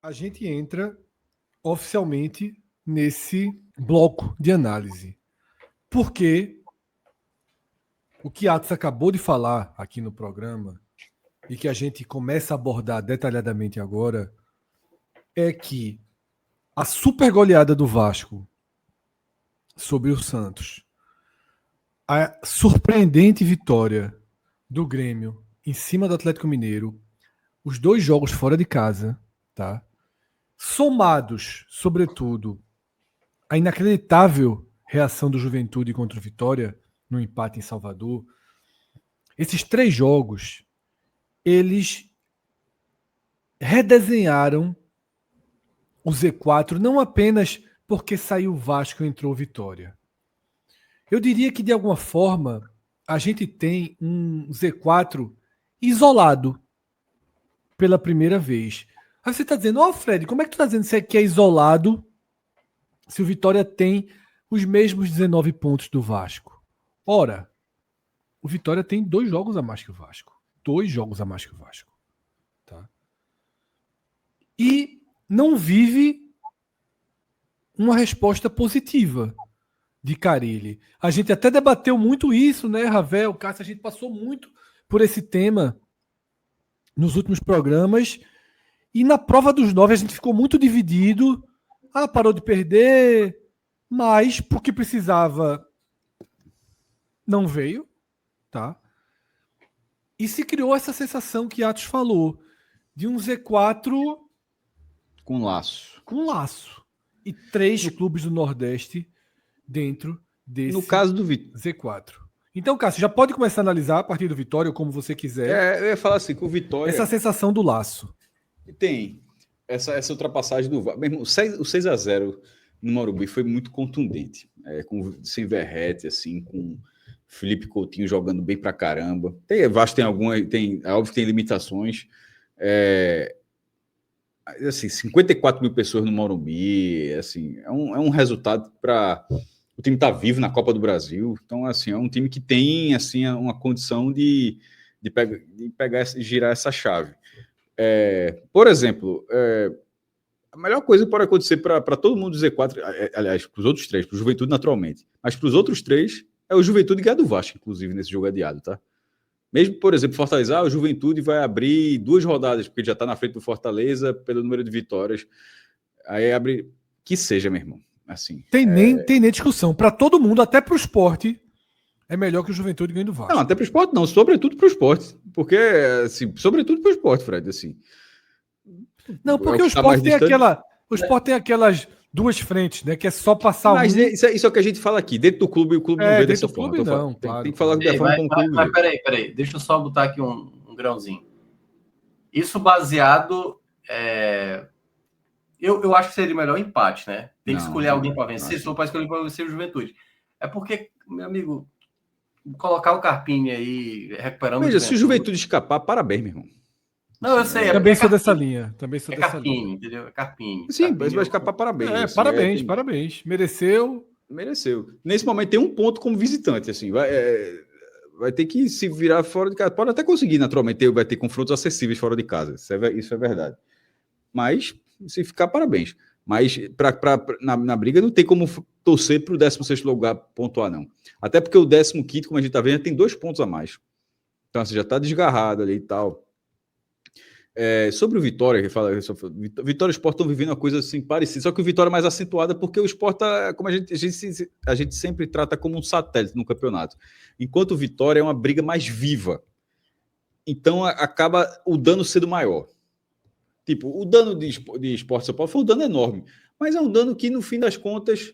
a gente entra oficialmente nesse bloco de análise. Porque o que Atos acabou de falar aqui no programa e que a gente começa a abordar detalhadamente agora é que a super goleada do Vasco sobre o Santos, a surpreendente vitória do Grêmio em cima do Atlético Mineiro, os dois jogos fora de casa, tá? Somados, sobretudo, a inacreditável reação do Juventude contra o Vitória no empate em Salvador, esses três jogos, eles redesenharam o Z4 não apenas porque saiu o Vasco e entrou o Vitória. Eu diria que, de alguma forma, a gente tem um Z4 isolado pela primeira vez. Aí você está dizendo, Fred, como é que tu está dizendo que é isolado se o Vitória tem os mesmos 19 pontos do Vasco? Ora, o Vitória tem 2 jogos a mais que o Vasco. 2 jogos a mais que o Vasco. Tá? E não vive uma resposta positiva de Carille. A gente até debateu muito isso, né, Ravel, Cássio? A gente passou muito por esse tema nos últimos programas. E na prova dos 9 a gente ficou muito dividido. Parou de perder, mas porque precisava, não veio, tá? E se criou essa sensação que Atos falou, de um Z4 com laço. Com laço. E 3 clubes do Nordeste dentro desse no caso do Z4. Então, Cássio, já pode começar a analisar a partir do Vitória, ou como você quiser. Eu ia falar assim, que o Vitória... Essa sensação do laço. Tem. Essa ultrapassagem do VAR. Mesmo, o 6-0 no Morumbi foi muito contundente. Sem Verrete, assim, com Felipe Coutinho jogando bem pra caramba. Vasco tem alguma... É óbvio que tem limitações. Assim, 54 mil pessoas no Morumbi. Assim, é um resultado para... O time tá vivo na Copa do Brasil. Então, assim, é um time que tem assim, uma condição de pegar e girar essa chave. Por exemplo, a melhor coisa que pode acontecer para todo mundo do Z4, aliás, para os outros três, para o Juventude naturalmente, mas para os outros três, é o Juventude ganhar do Vasco, inclusive, nesse jogo adiado, tá? Mesmo, por exemplo, Fortaleza, o Juventude vai abrir 2 rodadas, porque ele já está na frente do Fortaleza pelo número de vitórias. Aí abre, que seja, meu irmão. Assim, tem nem discussão. Para todo mundo, até para o Sport, é melhor que o Juventude ganhe do Vasco. Não, até para o Sport não, sobretudo para o Sport. Porque, assim, sobretudo para o Sport, Fred, assim. Não, porque o Sport tem o Sport tem aquelas 2 frentes, né? Que é só passar Mas isso é o que a gente fala aqui. Dentro do clube, o clube não vê dessa forma. Clube, não, claro. Tem que falar da forma como o clube mas peraí. Deixa eu só botar aqui um grãozinho. Isso baseado... Eu acho que seria melhor o empate, né? Tem que escolher alguém para vencer. Se for para escolher para vencer o Juventude. É porque, meu amigo, colocar o Carpini aí recuperando... Veja, se o Juventude escapar, parabéns, meu irmão. Não, eu sei. Também sou dessa linha. Carpini, entendeu? É Carpini. Sim, mas vai escapar, parabéns. Parabéns. Mereceu. Nesse momento tem 1 ponto como visitante, assim. Vai ter que se virar fora de casa. Pode até conseguir, naturalmente. Vai ter confrontos acessíveis fora de casa. Isso é verdade. Mas, se ficar, parabéns. Mas na briga não tem como torcer para o 16º lugar pontuar, não. Até porque o 15º, como a gente está vendo, tem 2 pontos a mais. Então, assim, já está desgarrado ali e tal. Sobre o Vitória, que fala, Vitória e o Sport estão vivendo uma coisa assim parecida, só que o Vitória é mais acentuada porque o Sport, como a gente sempre trata como um satélite no campeonato, enquanto o Vitória é uma briga mais viva. Então acaba o dano sendo maior. Tipo, o dano de Sport São Paulo foi um dano enorme, mas é um dano que no fim das contas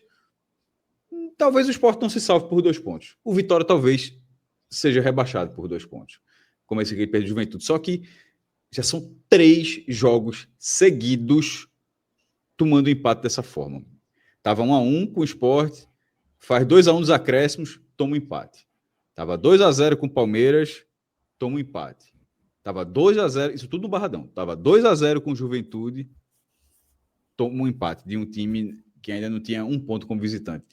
talvez o Sport não se salve por 2 pontos. O Vitória talvez seja rebaixado por 2 pontos, como esse que ele perdeu de Juventude. Só que já são 3 jogos seguidos tomando empate dessa forma. Tava 1-1 com o Sport, faz 2-1 nos acréscimos, toma um empate. Tava 2-0 com o Palmeiras, toma um empate. Tava 2-0, isso tudo no Barradão. Tava 2-0 com o Juventude, toma um empate de um time que ainda não tinha 1 ponto como visitante.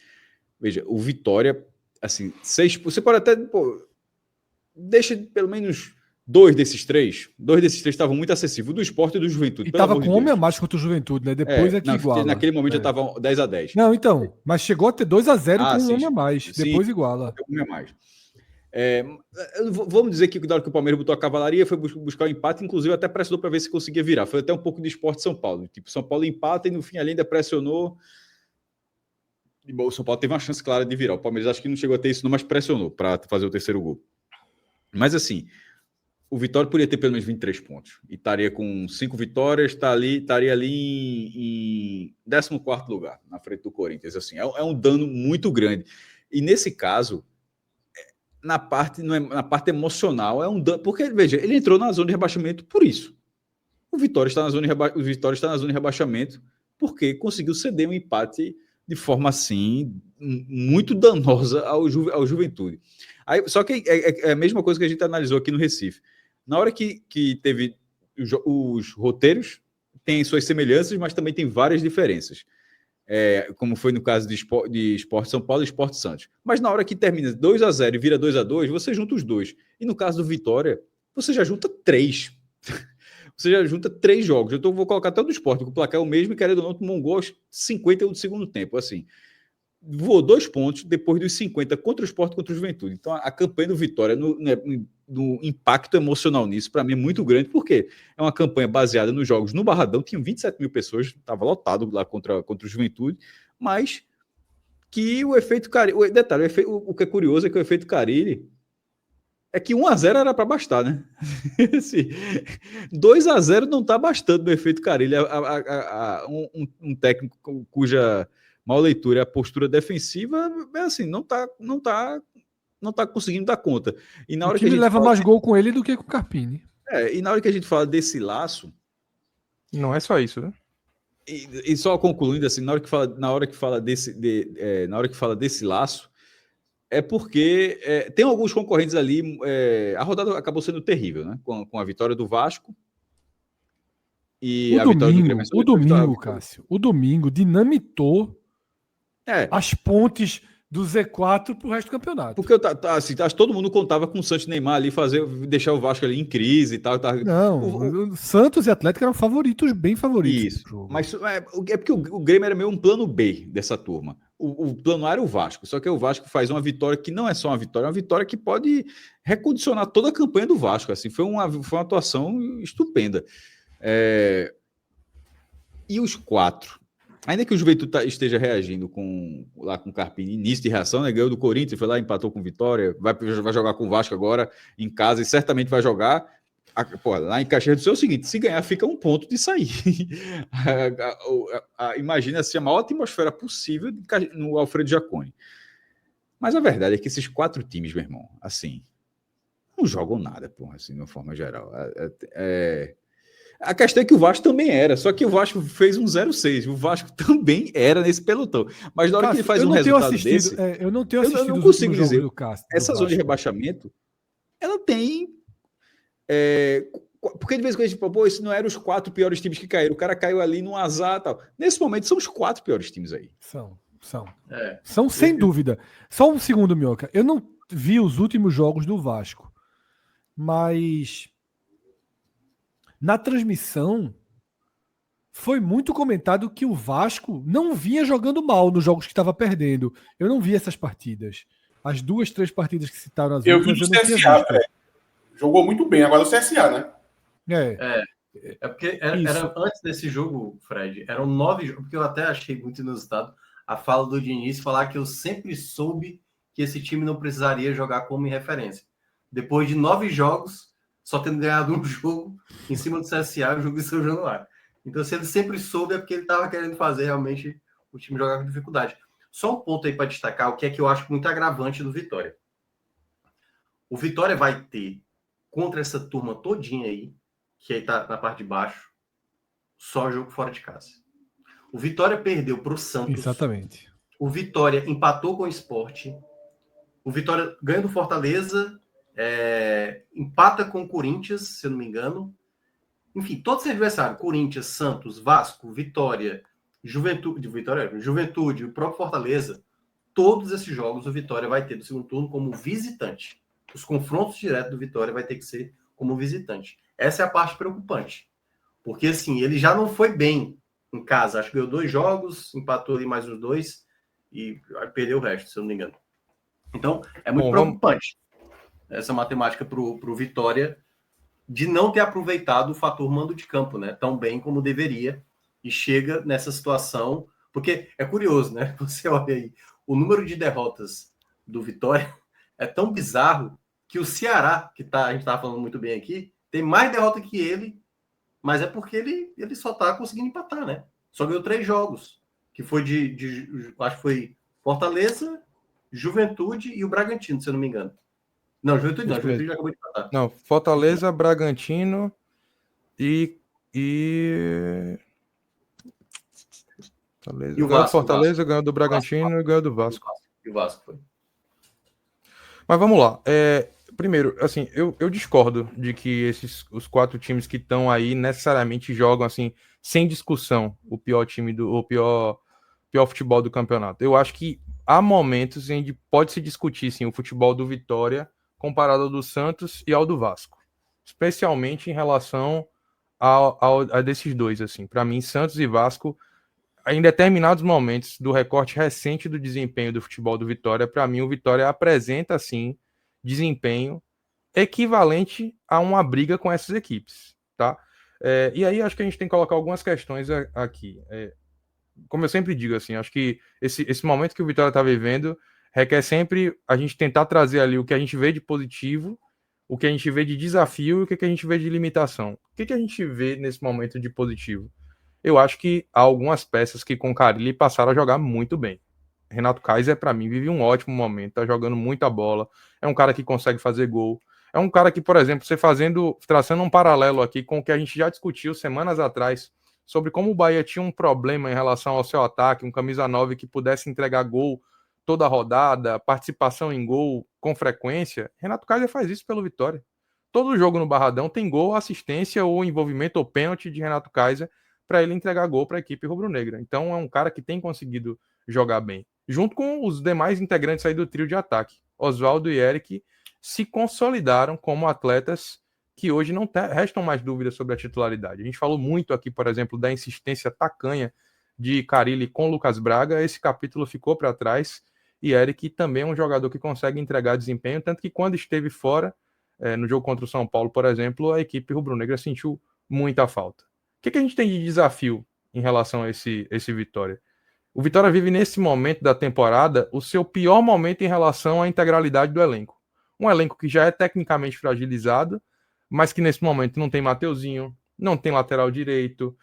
Veja, o Vitória, assim, 6, você pode até, deixa pelo menos Dois desses três estavam muito acessíveis, o do Sport e do Juventude. E estava com homem a mais contra o Juventude, né? Depois é que iguala. Naquele momento já estava 10-10. Não, então, mas chegou a ter 2-0 com um homem a mais. Sim, depois iguala. Um homem a mais. Vamos dizer que na hora que o Palmeiras botou a cavalaria, foi buscar o empate, inclusive até pressionou para ver se conseguia virar. Foi até um pouco de Sport São Paulo. Tipo, São Paulo empata e no fim ali ainda pressionou. E bom, o São Paulo teve uma chance clara de virar. O Palmeiras acho que não chegou a ter isso, não, mas pressionou para fazer o terceiro gol. Mas assim, o Vitória poderia ter pelo menos 23 pontos. E estaria com 5 vitórias, estaria ali em 14º lugar, na frente do Corinthians. Assim, é um dano muito grande. E nesse caso, na parte emocional, é um dano. Porque, veja, ele entrou na zona de rebaixamento por isso. O Vitória está na zona de rebaixamento porque conseguiu ceder um empate de forma assim muito danosa ao Juventude. Aí, só que é a mesma coisa que a gente analisou aqui no Recife. Na hora que teve os roteiros, tem suas semelhanças, mas também tem várias diferenças. Como foi no caso de Sport São Paulo e Sport Santos. Mas na hora que termina 2-0 e vira 2-2, você junta os dois. E no caso do Vitória, você já junta 3. Você já junta 3 jogos. Eu vou colocar até o do Sport, porque o placar é o mesmo e querendo ou não, tomou um gol aos 50 do segundo tempo. Assim, voou 2 pontos depois dos 50 contra o Sport e contra o Juventude. Então a campanha do Vitória, no impacto emocional nisso, para mim é muito grande, porque é uma campanha baseada nos jogos no Barradão, tinham 27 mil pessoas, estava lotado lá contra o Juventude, mas que o efeito Carille... Detalhe, o que é curioso é que o efeito Carille é que 1-0 era para bastar, né? 2-0 não está bastando no efeito Carille. Um técnico cuja mal leitura é a postura defensiva, assim, não está conseguindo dar conta. E na hora o time que a gente leva mais gol com ele do que com o Carpini. E na hora que a gente fala desse laço... Não é só isso, né? E só concluindo, assim, na hora que fala desse laço, é porque tem alguns concorrentes ali. A rodada acabou sendo terrível, né? Com a vitória do Vasco e vitória do Grêmio. O domingo, Cássio, o domingo dinamitou as pontes do Z4 pro resto do campeonato. Porque acho que todo mundo contava com o Santos e Neymar ali, deixar o Vasco ali em crise e tal. Não, o Santos e Atlético eram favoritos, bem favoritos. Isso. Mas é porque o Grêmio era meio um plano B dessa turma. O plano A era o Vasco, só que o Vasco faz uma vitória que não é só uma vitória, é uma vitória que pode recondicionar toda a campanha do Vasco. Assim, foi uma atuação estupenda. E os 4, ainda que o Juventude esteja reagindo com o Carpini, início de reação, né? Ganhou do Corinthians, foi lá, empatou com Vitória, vai jogar com o Vasco agora em casa e certamente vai jogar. Lá em Caxias do Sul é o seguinte: se ganhar, fica 1 ponto de sair. Imagina assim, a maior atmosfera possível no Alfredo Jaconi. Mas a verdade é que esses 4 times, meu irmão, assim, não jogam nada, assim, de uma forma geral. A questão é que o Vasco também era, só que o Vasco fez um 0-6. O Vasco também era nesse pelotão. Mas na hora que ele faz um resultado desse... eu não tenho assistido. Eu não consigo dizer. Do Cássio, essa zona de rebaixamento, ela tem... porque de vez em quando a gente fala, isso não eram os 4 piores times que caíram. O cara caiu ali num azar e tal. Nesse momento, são os 4 piores times aí. São sem dúvida. Só um segundo, Minhoca. Eu não vi os últimos jogos do Vasco, mas... na transmissão, foi muito comentado que o Vasco não vinha jogando mal nos jogos que estava perdendo. Eu não vi essas partidas. As 2, 3 partidas que citaram as últimas, eu vi o CSA, jogou muito bem. Agora o CSA, né? Porque era antes desse jogo, Fred, eram 9 jogos, porque eu até achei muito inusitado a fala do Diniz falar que eu sempre soube que esse time não precisaria jogar como referência. Depois de 9 jogos, só tendo ganhado um jogo em cima do CSA, o jogo de São Januário. Então, se ele sempre soube, é porque ele estava querendo fazer realmente o time jogar com dificuldade. Só um ponto aí para destacar, o que é que eu acho muito agravante do Vitória. O Vitória vai ter, contra essa turma todinha aí, que aí tá na parte de baixo, só jogo fora de casa. O Vitória perdeu para o Santos. Exatamente. O Vitória empatou com o Sport. O Vitória ganha do Fortaleza... empata com o Corinthians, se eu não me engano. Enfim, todos os adversários, Corinthians, Santos, Vasco, Vitória, Juventude, o próprio Fortaleza, todos esses jogos o Vitória vai ter do segundo turno como visitante. Os confrontos diretos do Vitória vai ter que ser como visitante. Essa é a parte preocupante. Porque, assim, ele já não foi bem em casa. Acho que ganhou 2 jogos, empatou ali mais uns 2 e perdeu o resto, se eu não me engano. Então, é muito preocupante essa matemática para o Vitória de não ter aproveitado o fator mando de campo, né? Tão bem como deveria. E chega nessa situação... Porque é curioso, né? Você olha aí, o número de derrotas do Vitória é tão bizarro que o Ceará, que a gente estava falando muito bem aqui, tem mais derrota que ele, mas é porque ele só está conseguindo empatar, né? Só ganhou 3 jogos, que foi acho que foi Fortaleza, Juventude e o Bragantino, se eu não me engano. Não, Juventude não, Juventude já acabou de empatar. Não, Fortaleza, Bragantino e E o Vasco. Fortaleza ganhou do Bragantino e ganhou do Vasco. E o Vasco foi. Mas vamos lá. Primeiro, assim, eu discordo de que os 4 times que estão aí necessariamente jogam assim, sem discussão, o pior futebol do campeonato. Eu acho que há momentos em que pode se discutir sim, o futebol do Vitória comparado ao do Santos e ao do Vasco. Especialmente em relação a desses dois. Assim. Para mim, Santos e Vasco, em determinados momentos do recorte recente do desempenho do futebol do Vitória, para mim o Vitória apresenta, sim, desempenho equivalente a uma briga com essas equipes, tá? E aí acho que a gente tem que colocar algumas questões aqui. Como eu sempre digo, assim, acho que esse momento que o Vitória está vivendo requer sempre a gente tentar trazer ali o que a gente vê de positivo, o que a gente vê de desafio e o que a gente vê de limitação. O que a gente vê nesse momento de positivo? Eu acho que há algumas peças que com Carille passaram a jogar muito bem. Renato Kaiser, para mim, vive um ótimo momento, tá jogando muita bola, é um cara que consegue fazer gol, é um cara que, por exemplo, traçando um paralelo aqui com o que a gente já discutiu semanas atrás, sobre como o Bahia tinha um problema em relação ao seu ataque, um camisa 9 que pudesse entregar gol toda a rodada, participação em gol com frequência. Renato Kaiser faz isso pelo Vitória. Todo jogo no Barradão tem gol, assistência ou envolvimento ou pênalti de Renato Kaiser para ele entregar gol para a equipe rubro-negra. Então é um cara que tem conseguido jogar bem. Junto com os demais integrantes aí do trio de ataque. Oswaldo e Eric se consolidaram como atletas que hoje não restam mais dúvidas sobre a titularidade. A gente falou muito aqui, por exemplo, da insistência tacanha de Carille com Lucas Braga. Esse capítulo ficou para trás. E Eric também é um jogador que consegue entregar desempenho, tanto que quando esteve fora, no jogo contra o São Paulo, por exemplo, a equipe rubro-negra sentiu muita falta. O que a gente tem de desafio em relação a esse Vitória? O Vitória vive nesse momento da temporada o seu pior momento em relação à integralidade do elenco. Um elenco que já é tecnicamente fragilizado, mas que nesse momento não tem Mateuzinho, não tem lateral direito,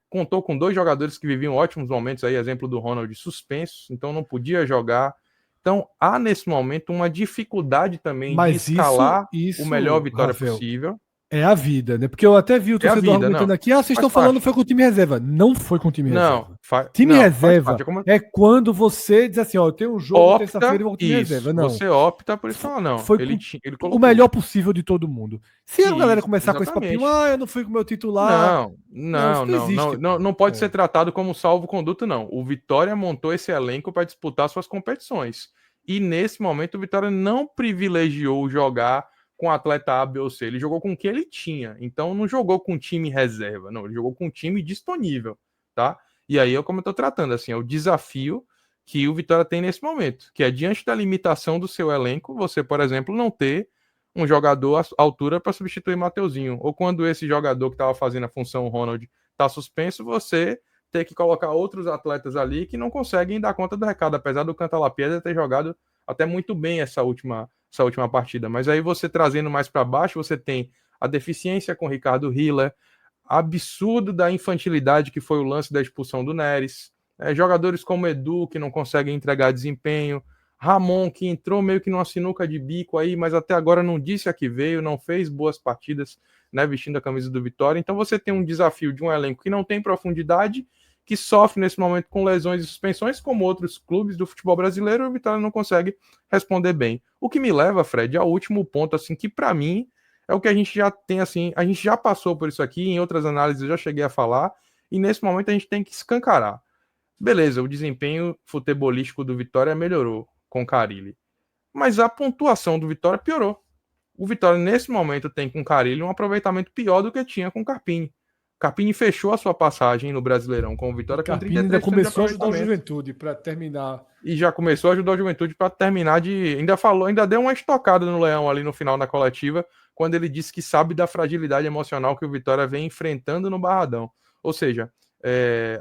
contou com 2 jogadores que viviam ótimos momentos, aí, exemplo do Ronald, suspensos, então não podia jogar. Então há nesse momento uma dificuldade também de escalar o melhor Vitória Rafael, possível. É a vida, né? Porque eu até vi o torcedor argumentando aqui, vocês estão falando foi com o time reserva. Não foi com o time reserva. Time reserva é quando você diz assim, ó, eu tenho um jogo terça-feira e vou com o time reserva. Não. Você opta por isso, não. Foi ele o melhor possível de todo mundo. Se a galera começar com esse papinho, eu não fui com o meu titular... Não pode ser tratado como salvo-conduto, não. O Vitória montou esse elenco para disputar suas competições. E nesse momento o Vitória não privilegiou jogar com atleta A, B ou C. Ele jogou com o que ele tinha. Então, não jogou com time reserva. Não, ele jogou com time disponível, tá? E aí é como eu tô tratando, assim, é o desafio que o Vitória tem nesse momento, que é diante da limitação do seu elenco, você, por exemplo, não ter um jogador à altura para substituir Mateuzinho. Ou quando esse jogador que estava fazendo a função Ronald tá suspenso, você ter que colocar outros atletas ali que não conseguem dar conta do recado, apesar do Cantalapiedra ter jogado até muito bem essa última partida. Mas aí você trazendo mais para baixo, você tem a deficiência com o Ricardo Hiller, absurdo da infantilidade que foi o lance da expulsão do Neres, jogadores como Edu que não conseguem entregar desempenho, Ramon que entrou meio que numa sinuca de bico aí, mas até agora não disse a que veio, não fez boas partidas, né, vestindo a camisa do Vitória. Então você tem um desafio de um elenco que não tem profundidade, que sofre nesse momento com lesões e suspensões, como outros clubes do futebol brasileiro, e o Vitória não consegue responder bem. O que me leva, Fred, ao último ponto, assim, que para mim é o que a gente já tem, assim, a gente já passou por isso aqui, em outras análises eu já cheguei a falar, e nesse momento a gente tem que escancarar. Beleza, o desempenho futebolístico do Vitória melhorou com Carille, mas a pontuação do Vitória piorou. O Vitória, nesse momento, tem com o Carille um aproveitamento pior do que tinha com o Carpini. Carpini fechou a sua passagem no Brasileirão com o Vitória com 33% ainda começou a de ajudar o aproveitamento. Juventude para terminar. E já começou a ajudar o Juventude para terminar de... Ainda deu uma estocada no Leão ali no final da coletiva, quando ele disse que sabe da fragilidade emocional que o Vitória vem enfrentando no Barradão. Ou seja,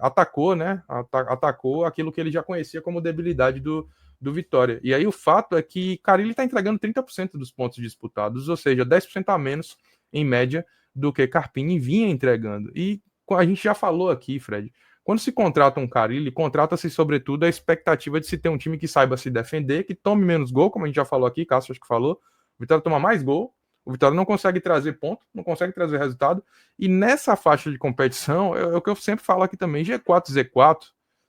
atacou, né? Atacou aquilo que ele já conhecia como debilidade do Vitória. E aí o fato é que Carille está entregando 30% dos pontos disputados, ou seja, 10% a menos, em média, do que Carpini vinha entregando. E a gente já falou aqui, Fred, quando se contrata um Carille, contrata-se sobretudo a expectativa de se ter um time que saiba se defender, que tome menos gol, como a gente já falou aqui, Cássio acho que falou, o Vitória toma mais gol, o Vitória não consegue trazer ponto, não consegue trazer resultado, e nessa faixa de competição, é o que eu sempre falo aqui também, G4, Z4,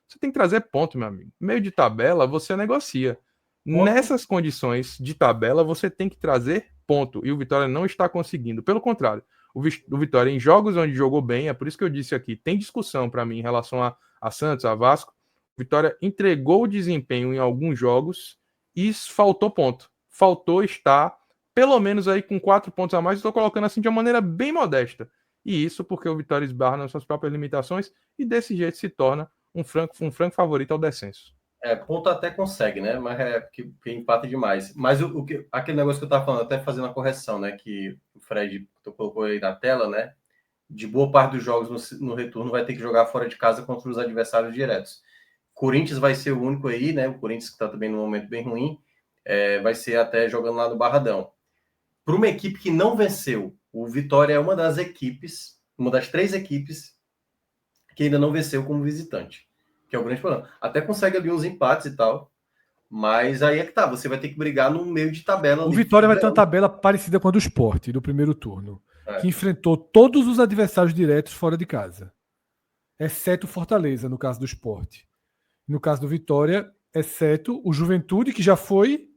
você tem que trazer ponto, meu amigo. Meio de tabela, você negocia. Ponto. Nessas condições de tabela, você tem que trazer ponto, e o Vitória não está conseguindo. Pelo contrário, o Vitória, em jogos onde jogou bem, é por isso que eu disse aqui, tem discussão para mim em relação a Santos, a Vasco. O Vitória entregou o desempenho em alguns jogos e faltou ponto. Faltou estar, pelo menos aí com 4 pontos a mais, estou colocando assim de uma maneira bem modesta. E isso porque o Vitória esbarra nas suas próprias limitações e desse jeito se torna um franco favorito ao descenso. Ponto até consegue, né? Mas que empata demais. Mas aquele negócio que eu estava falando, até fazendo a correção, né? Que o Fred colocou aí na tela, né? De boa parte dos jogos no retorno vai ter que jogar fora de casa contra os adversários diretos. Corinthians vai ser o único aí, né? O Corinthians que está também num momento bem ruim, vai ser até jogando lá no Barradão. Para uma equipe que não venceu, o Vitória é uma das 3 equipes que ainda não venceu como visitante, que é o grande problema. Até consegue ali uns empates e tal, mas aí é que tá, você vai ter que brigar no meio de tabela. O Vitória vai ter uma tabela parecida com a do Sport, do primeiro turno, que enfrentou todos os adversários diretos fora de casa, exceto o Fortaleza, no caso do Sport. No caso do Vitória, exceto o Juventude, que já foi,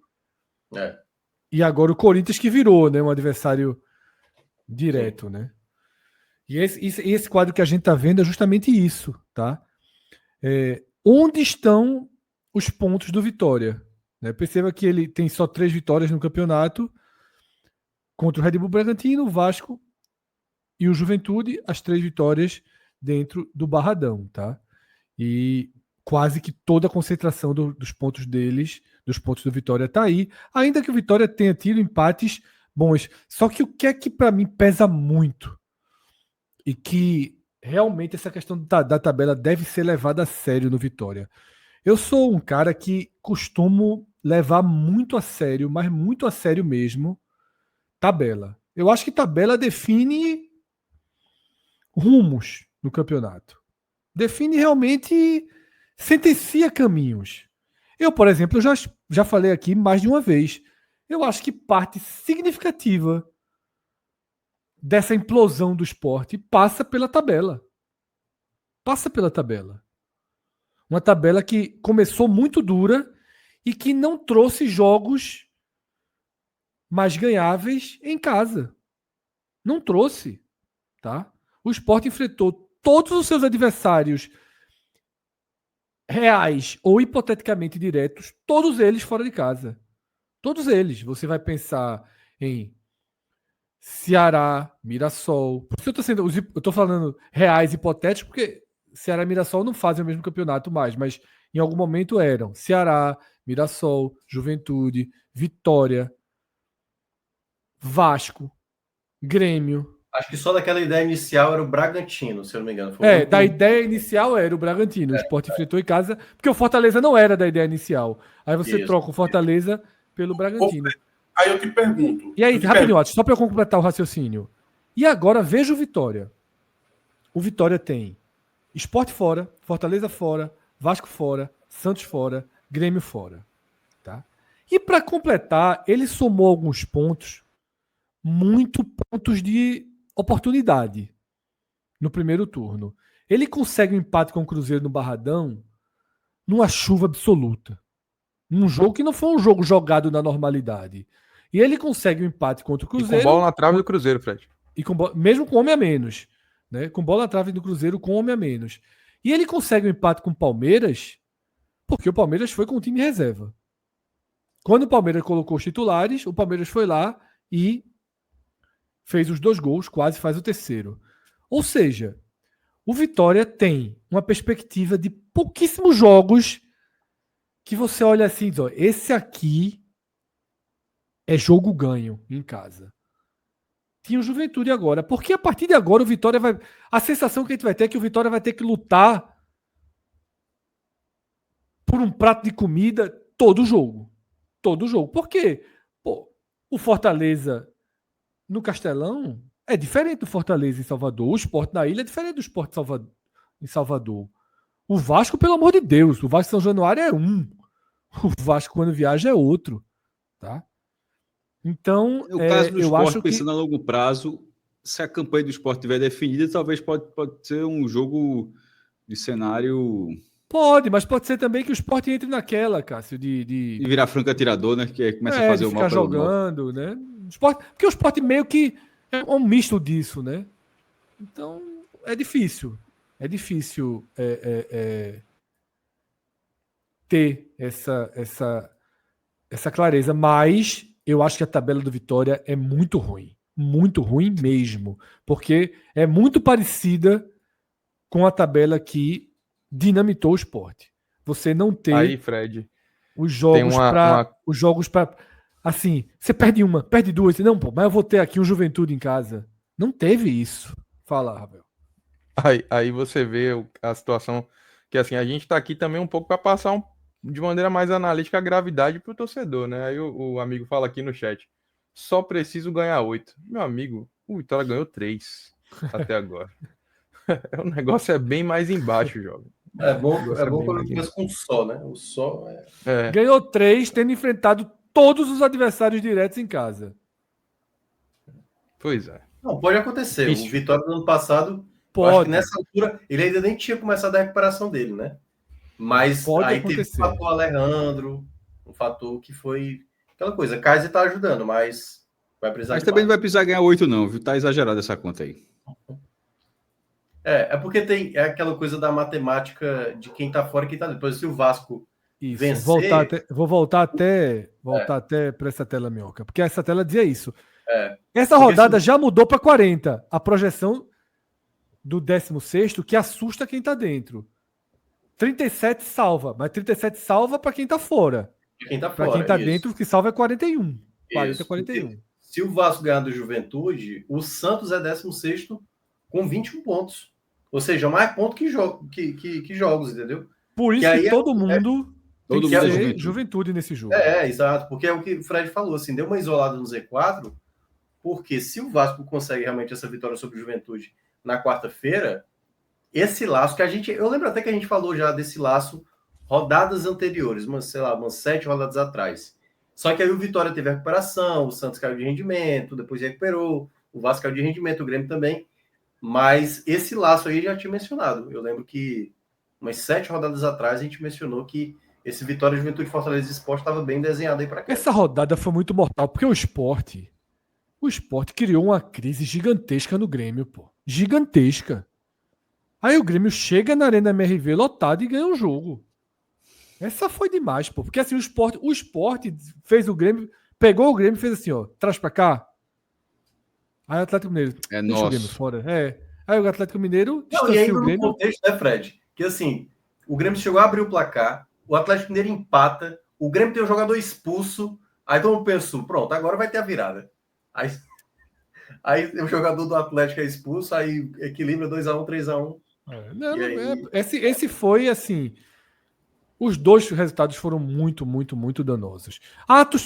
e agora o Corinthians, que virou, né, um adversário direto, né? E esse quadro que a gente está vendo é justamente isso, tá? Onde estão os pontos do Vitória? Né? Perceba que ele tem só 3 vitórias no campeonato contra o Red Bull Bragantino, o Vasco e o Juventude, as 3 vitórias dentro do Barradão, tá? E quase que toda a concentração dos pontos deles, dos pontos do Vitória, tá aí, ainda que o Vitória tenha tido empates bons. Só que o que é que para mim pesa muito e que realmente essa questão da tabela deve ser levada a sério no Vitória. Eu sou um cara que costumo levar muito a sério, mas muito a sério mesmo, tabela. Eu acho que tabela define rumos no campeonato. Define realmente, sentencia caminhos. Eu, por exemplo, já falei aqui mais de uma vez, eu acho que parte significativa dessa implosão do esporte passa pela tabela. Passa pela tabela. Uma tabela que começou muito dura e que não trouxe jogos mais ganháveis em casa. Não trouxe. Tá? O Sport enfrentou todos os seus adversários reais ou hipoteticamente diretos, todos eles fora de casa. Todos eles. Você vai pensar em Ceará, Mirassol. Por isso eu tô falando reais hipotéticos, porque Ceará e Mirassol não fazem o mesmo campeonato mais, mas em algum momento eram Ceará, Mirassol, Juventude, Vitória, Vasco, Grêmio. Acho que só daquela ideia inicial era o Bragantino, se eu não me engano. Da ideia inicial era o Bragantino. O Sport enfrentou em casa, porque o Fortaleza não era da ideia inicial. Aí você troca o Fortaleza pelo Bragantino. Aí eu te pergunto. E aí, rapidinho, só para eu completar o raciocínio. E agora veja o Vitória. O Vitória tem Sport fora, Fortaleza fora, Vasco fora, Santos fora, Grêmio fora. Tá? E para completar, ele somou alguns pontos, muito pontos de oportunidade no primeiro turno. Ele consegue um empate com o Cruzeiro no Barradão numa chuva absoluta. Num jogo que não foi um jogo jogado na normalidade. E ele consegue um empate contra o Cruzeiro. E com bola na trave do Cruzeiro, Fred. Mesmo com homem a menos. Né? Com bola na trave do Cruzeiro com homem a menos. E ele consegue um empate com o Palmeiras porque o Palmeiras foi com o time reserva. Quando o Palmeiras colocou os titulares, o Palmeiras foi lá e fez os 2 gols, quase faz o terceiro. Ou seja, o Vitória tem uma perspectiva de pouquíssimos jogos que você olha assim e diz, ó, esse aqui é jogo ganho em casa. Tinha o Juventude agora, porque a partir de agora o Vitória vai... A sensação que a gente vai ter é que o Vitória vai ter que lutar por um prato de comida todo jogo. Todo jogo. Por quê? Pô, o Fortaleza no Castelão é diferente do Fortaleza em Salvador. O Sport na Ilha é diferente do Sport em Salvador. O Vasco, pelo amor de Deus, o Vasco São Januário é um. O Vasco, quando viaja, é outro. Tá? Então, No caso do eu Sport, acho pensando a longo prazo, se a campanha do Sport estiver definida, talvez pode ser um jogo de cenário... Pode, mas pode ser também que o Sport entre naquela, Cássio, de E virar franco atirador, né? Que começa a fazer de o mal ficar pelo mal. jogando, né? Porque o Sport meio que é um misto disso, né? Então, é difícil. É difícil ter essa clareza, mas eu acho que a tabela do Vitória é muito ruim mesmo, porque é muito parecida com a tabela que dinamitou o Sport. Você não ter Aí, Fred, os jogos uma... os jogos para assim, você perde uma, perde duas, não, pô, mas eu vou ter aqui um Juventude em casa. Não teve isso. Fala, Rafael. Aí você vê a situação que assim, a gente tá aqui também um pouco para passar de maneira mais analítica a gravidade pro torcedor, né? Aí o amigo fala aqui no chat, só preciso ganhar 8. Meu amigo, o Vitória ganhou 3 até agora. O negócio é bem mais embaixo, jovem. É bom quando começa com só, né? O só é... Ganhou 3, tendo enfrentado todos os adversários diretos em casa. Pois é. Não, pode acontecer. Isso. O Vitória do ano passado, eu acho que nessa altura, ele ainda nem tinha começado a recuperação dele, né? Mas pode aí acontecer. teve o fator Alejandro, um fator que foi aquela coisa. Kaiser tá ajudando, mas vai precisar. Mas também não vai precisar ganhar 8, não, viu? Tá exagerado essa conta aí. É porque tem aquela coisa da matemática de quem tá fora e quem tá dentro. Depois, se o Vasco vencer... Vou voltar até para essa tela minhoca, porque essa tela dizia isso. Essa rodada já mudou para 40. A projeção do 16º que assusta quem tá dentro. 37 salva, mas 37 salva para quem tá fora. Para quem tá dentro, o que salva é 41. 40-41. Se o Vasco ganhar do Juventude, o Santos é 16º com 21 pontos. Ou seja, mais pontos que jogos, entendeu? Por isso que todo mundo tem que ser Juventude nesse jogo. Exato. Porque é o que o Fred falou, assim, deu uma isolada no Z4, porque se o Vasco consegue realmente essa vitória sobre o Juventude na quarta-feira, esse laço que eu lembro até que a gente falou já desse laço rodadas anteriores, umas 7 rodadas atrás. Só que aí o Vitória teve a recuperação, o Santos caiu de rendimento, depois recuperou, o Vasco caiu de rendimento, o Grêmio também. Mas esse laço aí já tinha mencionado. Eu lembro que umas 7 rodadas atrás a gente mencionou que esse Vitória, Juventude, Fortaleza e Sport estava bem desenhado aí para cá. Essa rodada foi muito mortal, porque o Sport criou uma crise gigantesca no Grêmio, pô. Gigantesca. Aí o Grêmio chega na Arena MRV lotado e ganha o jogo. Essa foi demais, pô. Porque assim, o Sport fez o Grêmio, pegou o Grêmio e fez assim, ó, traz pra cá. Aí o Atlético Mineiro deixa o Grêmio fora. Aí o Atlético Mineiro distancia o Grêmio. No contexto, né, Fred? Que assim, o Grêmio chegou a abrir o placar, o Atlético Mineiro empata, o Grêmio tem um jogador expulso, aí todo mundo pensou, pronto, agora vai ter a virada. Aí o jogador do Atlético é expulso, aí equilibra 2-1, 3-1. Esse foi assim. Os dois resultados foram muito, muito, muito danosos.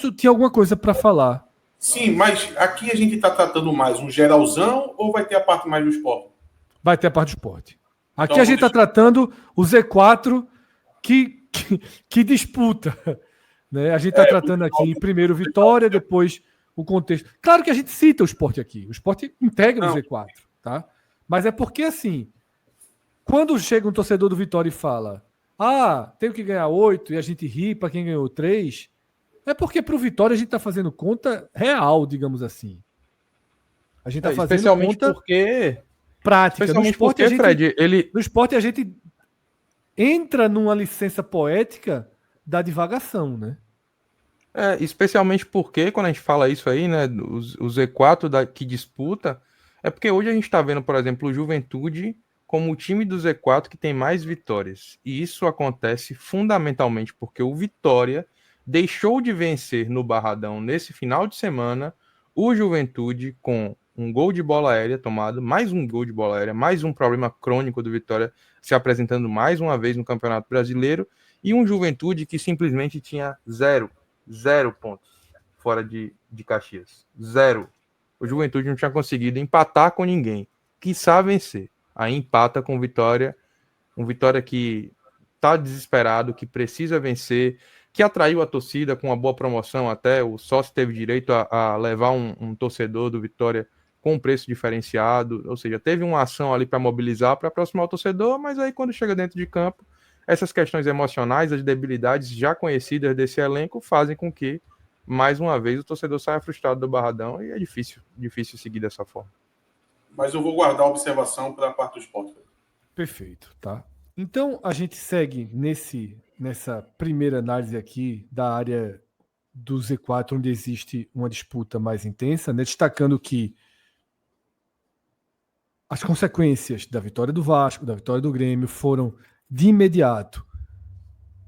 Tu tinha alguma coisa para falar? Sim, mas aqui a gente está tratando mais um geralzão ou vai ter a parte mais do esporte? Vai ter a parte do esporte. Aqui então, a gente está tratando o Z4 que disputa. Né? A gente está tratando aqui primeiro Vitória, depois o contexto. Claro que a gente cita o esporte aqui. O esporte integra o Z4. Tá? Mas é porque, assim, quando chega um torcedor do Vitória e fala tenho que ganhar 8 e a gente ri para quem ganhou 3, é porque para o Vitória a gente está fazendo conta real, digamos assim. A gente está fazendo especialmente conta porque... prática. Especialmente porque, Fred, no esporte a gente entra numa licença poética da divagação, né? Especialmente porque, quando a gente fala isso aí, né, o Z4 que disputa, é porque hoje a gente está vendo, por exemplo, o Juventude como o time do Z4 que tem mais vitórias. E isso acontece fundamentalmente porque o Vitória deixou de vencer no Barradão nesse final de semana o Juventude com um gol de bola aérea tomado, mais um gol de bola aérea, mais um problema crônico do Vitória se apresentando mais uma vez no Campeonato Brasileiro, e um Juventude que simplesmente tinha zero pontos fora de Caxias. Zero. O Juventude não tinha conseguido empatar com ninguém, quiçá vencer. Aí empata com Vitória, um Vitória que está desesperado, que precisa vencer, que atraiu a torcida com uma boa promoção até, o sócio teve direito a levar um torcedor do Vitória com um preço diferenciado, ou seja, teve uma ação ali para mobilizar, para aproximar o torcedor, mas aí quando chega dentro de campo, essas questões emocionais, as debilidades já conhecidas desse elenco fazem com que, mais uma vez, o torcedor saia frustrado do Barradão e é difícil seguir dessa forma. Mas eu vou guardar a observação para a parte do esporte. Perfeito, tá? Então, a gente segue nessa primeira análise aqui da área do Z4, onde existe uma disputa mais intensa, né? Destacando que as consequências da vitória do Vasco, da vitória do Grêmio, foram de imediato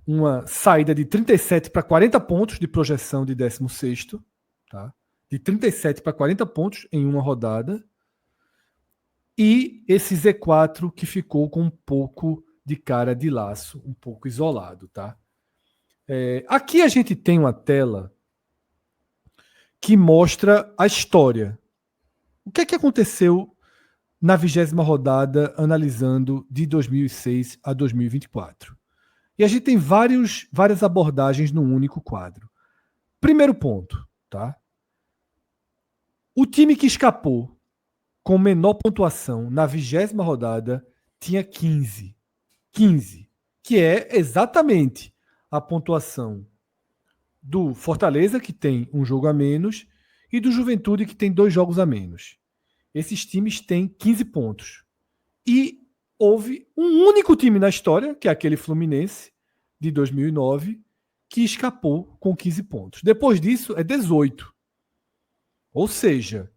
uma saída de 37 para 40 pontos de projeção de 16º, tá? De 37 para 40 pontos em uma rodada. E esse Z4 que ficou com um pouco de cara de laço, um pouco isolado, tá? Aqui a gente tem uma tela que mostra a história. O que é que aconteceu na 20ª rodada, analisando de 2006 a 2024. E a gente tem várias abordagens num único quadro. Primeiro ponto, tá? O time que escapou com menor pontuação na 20ª rodada tinha 15. 15, que é exatamente a pontuação do Fortaleza, que tem um jogo a menos, e do Juventude, que tem 2 jogos a menos. Esses times têm 15 pontos. E houve um único time na história, que é aquele Fluminense, de 2009, que escapou com 15 pontos. Depois disso, é 18. Ou seja,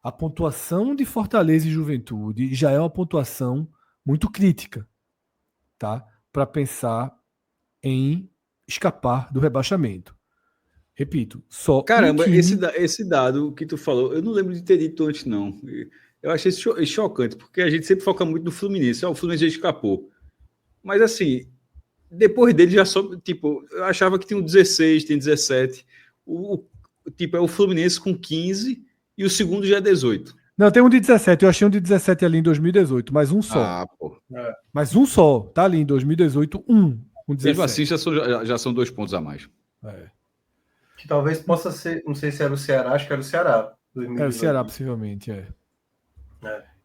a pontuação de Fortaleza e Juventude já é uma pontuação muito crítica, tá? Para pensar em escapar do rebaixamento. Repito, só Caramba, um time... esse dado que tu falou, eu não lembro de ter dito antes, não. Eu achei chocante, porque a gente sempre foca muito no Fluminense. O Fluminense já escapou. Mas, assim, depois dele já só... Tipo, eu achava que tinha um 16, tem 17. Tipo, é o Fluminense com 15 e o segundo já é 18. Não, tem um de 17. Eu achei um de 17 ali em 2018, mas um só. Ah, pô. Mas um só. Tá ali em 2018, um 17. Mesmo assim, já são 2 pontos a mais. Que talvez possa ser, não sei se era o Ceará, acho que era o Ceará. 2018. Era o Ceará, possivelmente,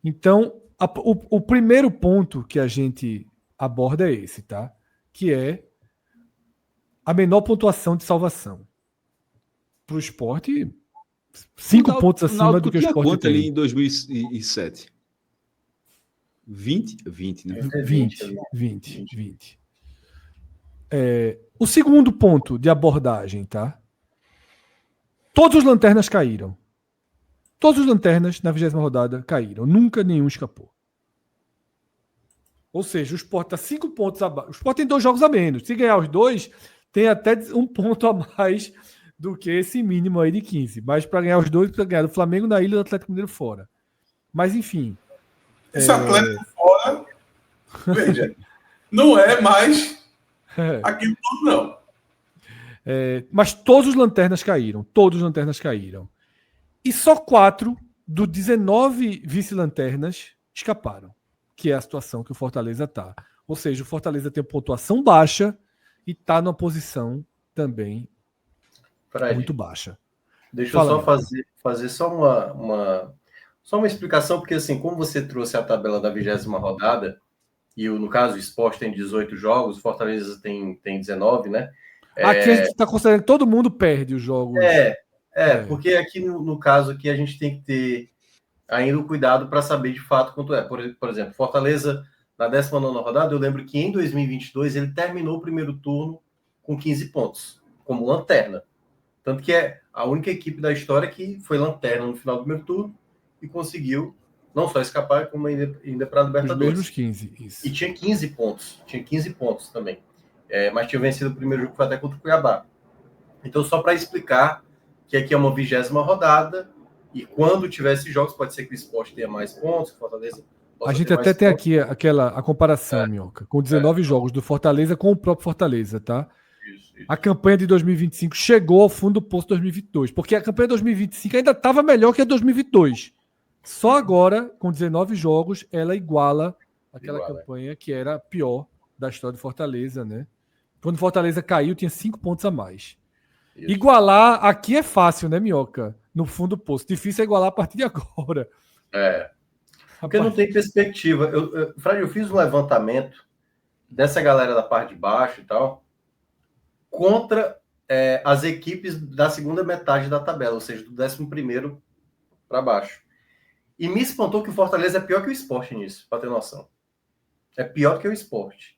Então, o primeiro ponto que a gente aborda é esse, tá? Que é a menor pontuação de salvação. Para o Sport, 5 pontos acima do que o Sport quanto tem. Ali em 2007? 20? 20, né? 20. O segundo ponto de abordagem, tá? Todos os lanternas caíram. Todos os lanternas na 20ª rodada caíram. Nunca nenhum escapou. Ou seja, o Sport está 5 pontos abaixo. O Sport tem 2 jogos a menos. Se ganhar os 2, tem até 1 ponto a mais do que esse mínimo aí de 15. Mas para ganhar os 2, precisa ganhar do Flamengo na ilha e do Atlético Mineiro fora. Mas enfim. Esse Atlético fora, veja, não é mais aquilo tudo, não. Mas todos os lanternas caíram. Todos os lanternas caíram. E só 4 dos 19 vice-lanternas escaparam. Que é a situação que o Fortaleza está. Ou seja, o Fortaleza tem pontuação baixa e está numa posição também Fred, muito baixa. Deixa eu só fazer só uma explicação, porque assim, como você trouxe a tabela da 20ª rodada, e no caso o Sport tem 18 jogos, o Fortaleza tem 19, né? Aqui a gente está considerando que todo mundo perde os jogos. Porque aqui no caso aqui a gente tem que ter ainda o cuidado para saber de fato quanto é. Por exemplo, Fortaleza, na 19ª rodada, eu lembro que em 2022 ele terminou o primeiro turno com 15 pontos. como lanterna. Tanto que é a única equipe da história que foi lanterna no final do primeiro turno e conseguiu não só escapar, como ainda para a Libertadores. Os mesmos 15, isso. E tinha 15 pontos. Tinha 15 pontos também. Mas tinha vencido o primeiro jogo, que foi até contra o Cuiabá. Então, só para explicar que aqui é uma 20ª rodada, e quando tiver esses jogos, pode ser que o Sport tenha mais pontos, que o Fortaleza possa A gente ter até mais tem pontos. aqui a comparação, Minhoca, com 19 jogos do Fortaleza com o próprio Fortaleza, tá? Isso. A campanha de 2025 chegou ao fundo do poço 2022, porque a campanha de 2025 ainda estava melhor que a de 2022. Só agora, com 19 jogos, ela iguala aquela campanha que era a pior da história do Fortaleza, né? Quando o Fortaleza caiu, tinha 5 pontos a mais. Isso. Igualar aqui é fácil, né, Minhoca? No fundo do poço. Difícil é igualar a partir de agora. Porque não tem perspectiva. Fred, eu fiz um levantamento dessa galera da parte de baixo e tal, contra as equipes da segunda metade da tabela, ou seja, do 11º para baixo. E me espantou que o Fortaleza é pior que o Sport nisso, para ter noção. É pior que o Sport.